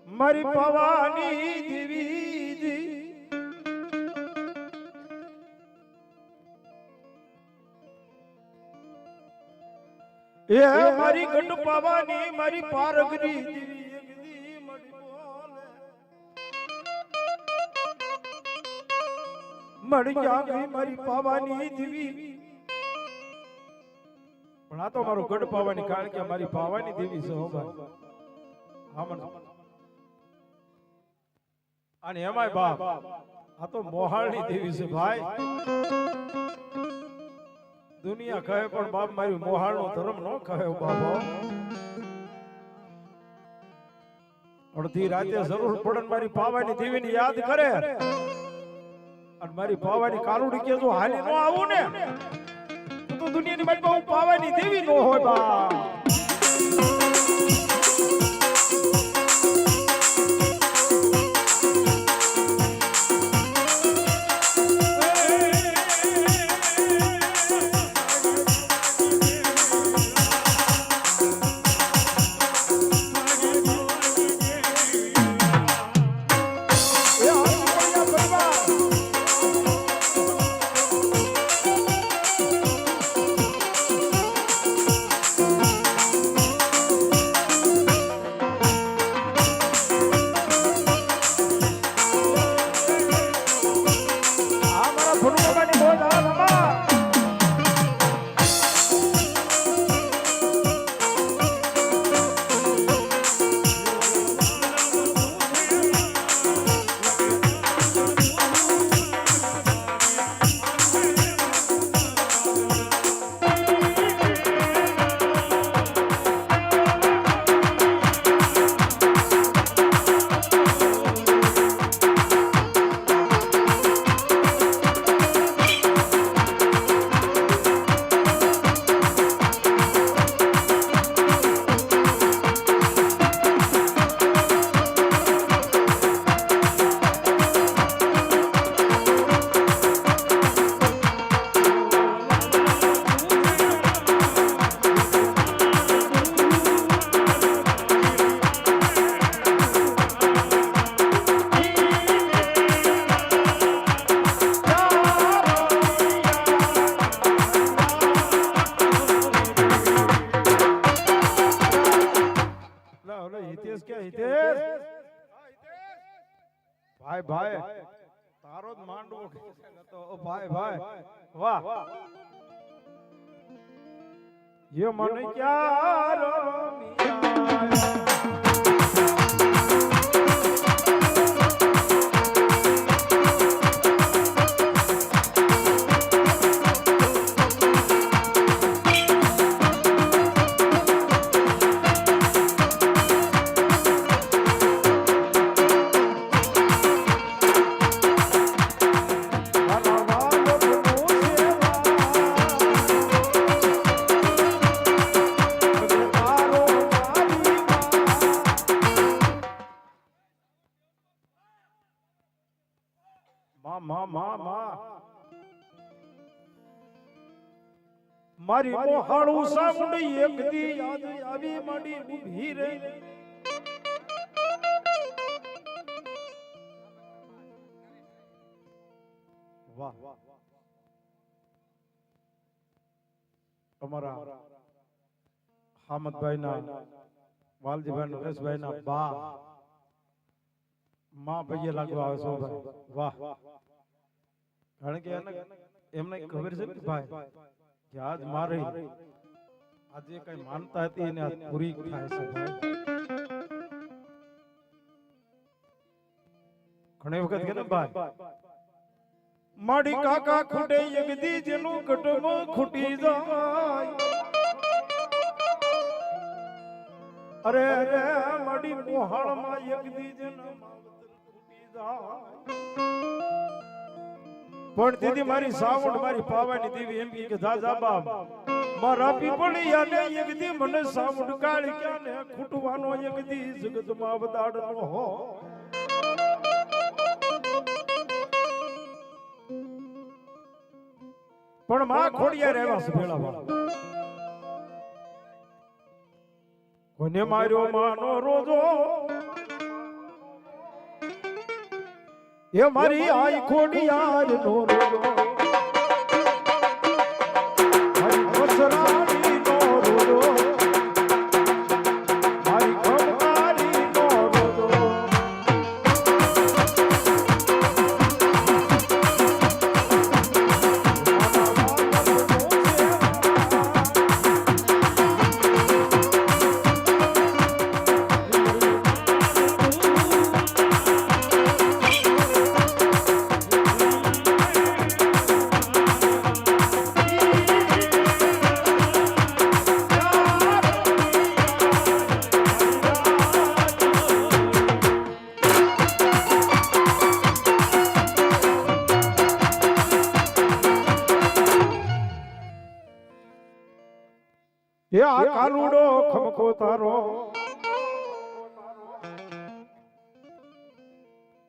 મારી ભવાની દેવી એ મારી ગંડ પાવાની મારી પારગરી દેવી મળી જાવી મારી પાવાની દેવી પણ આ તો મારું ગઢ પાવાની કારણ કે મારી પાવાની દેવી છે હો ભાઈ અને એમાંય બાપ આ તો મોહાળની દેવી છે ભાઈ દુનિયા કહે પણ બાપ મારી મોહાળનો ધર્મ ન કહે બાબા અડધી રાતે જરૂર પડે મારી પાવાની દેવીને યાદ કરે અને મારી પાવાની કારુડી કે જો હાલી ન આવું ને તો દુનિયાની મારી બહુ પાવાની દેવી નો હોય બા ભાઈ ભાઈ તારો જ માંડવો તો ભાઈ ભાઈ વાહ ये मन क्या માં મારી મોહાળું સામુંડી એક દી યાદ આવી માડી ઊભી રે વાહ અમારા હામદભાઈ ના વાલજીભાઈ નરેશભાઈ ના બા માં પૈયે લાગવા આવે છો ભાઈ વાહ કારણ કે એમને ખબર છે કે ભાઈ કે આજ મારી આજે કઈ માનતા હતી એને આજ પૂરી થાય છે ભાઈ ઘણી વખત કે ને ભાઈ માડી કાકા ખૂટે યગદી જેનું કટમ ખૂટી જાય અરે રે માડી મોહાળ માં યગદી જેનું ખૂટી જાય પણ દીદી મારી સાવડ મારી પાવાની દેવી એમ કે જા જા બાપ મારા પીપળી આને યગદી મને સાવડ કાળ ક્યાં ને ખૂટવાનો યગદી જગત માં વદાડ નો હો પણ માં ખોડિયા રહેવા સભેળા વાળા કોને માર્યો માનો રોજો એ મારી આઈ ખોડિયાર નો રોજો મારી વસરાની નો રોજો મારી ખમકારી નો રોજો એ આ કાલુડો ખમકો તારો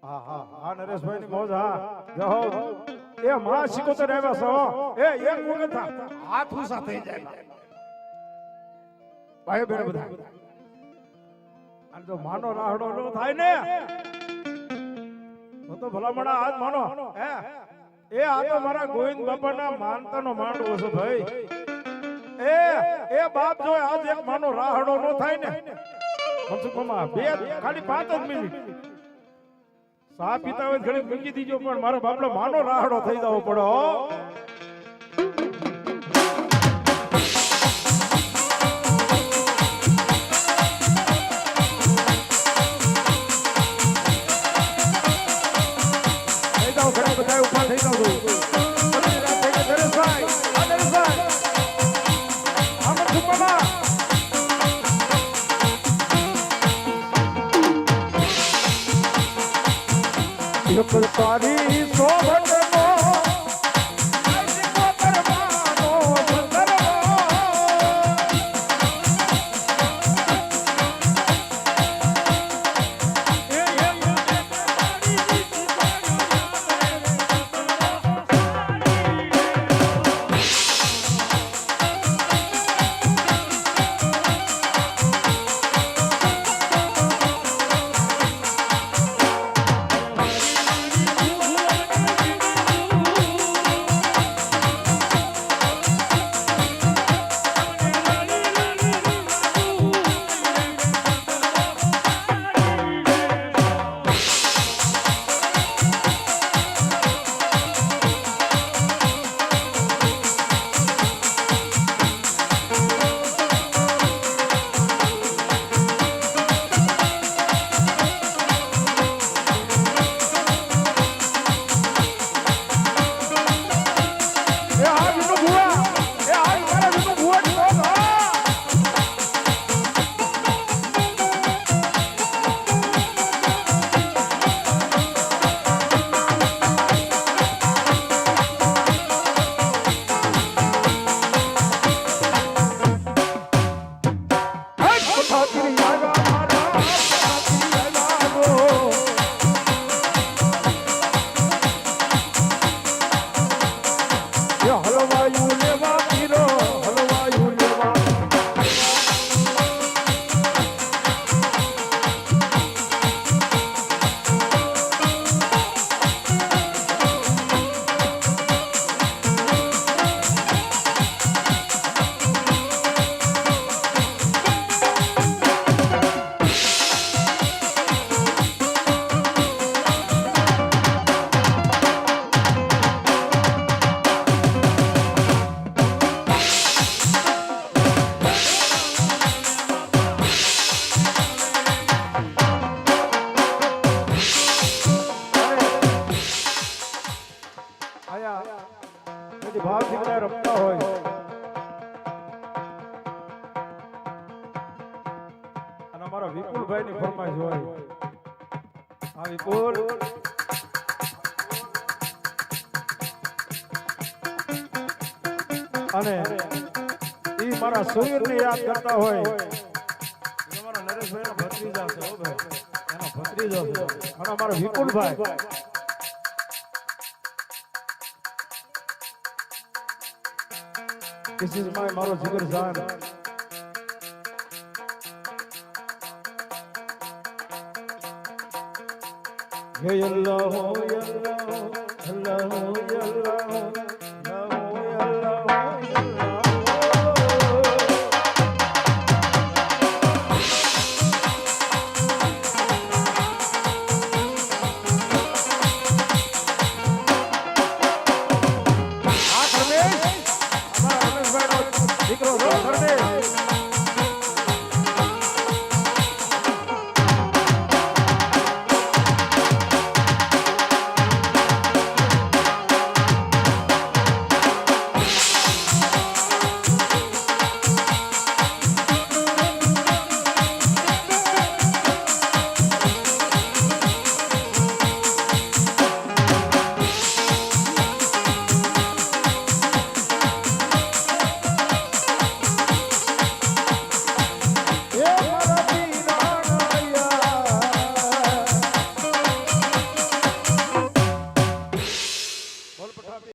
હા નરેશભાઈ ની મોજ હા જહો એ માં શીખોતર આવ્યા છો એ એક વખત હાથ ઉસા થઈ જાય ભાઈ બેન બધા અને જો માનો રાહડો નો થાય ને તો ભલામણા આજ માનો હે એ આ તો મારા ગોવિંદ બાપાના માનતાનો માંડવો છે ભાઈ એ બાપ જો આજ એક માનો રાહડો નો થાય ને મનસુખમાં બે ખાલી 5 જ મિનિટ સા પીતા હોય ઘડી મૂકી દીજો પણ મારો બાપનો માનો રાહડો થઈ જવો પડો થઈ જાવ ઘણા બધા ઉભા થઈ જાવ તારી સોભટ દિલથી ભાવથી બધા રમતા હોય અને અમારા વિપુલભાઈ ની ફરમાઈશ હોય આ વિપુલ અને ઈ મારા સૂર્યને યાદ કરતા હોય અમારા નરેશભાઈ ના ભત્રીજા છે હો ભાઈ એનો ભત્રીજો છે અને અમારા વિપુલભાઈ This is my મારો જીગર જાન હે અલ્લાહ અલ્લાહ અલ્લાહ અલ્લાહ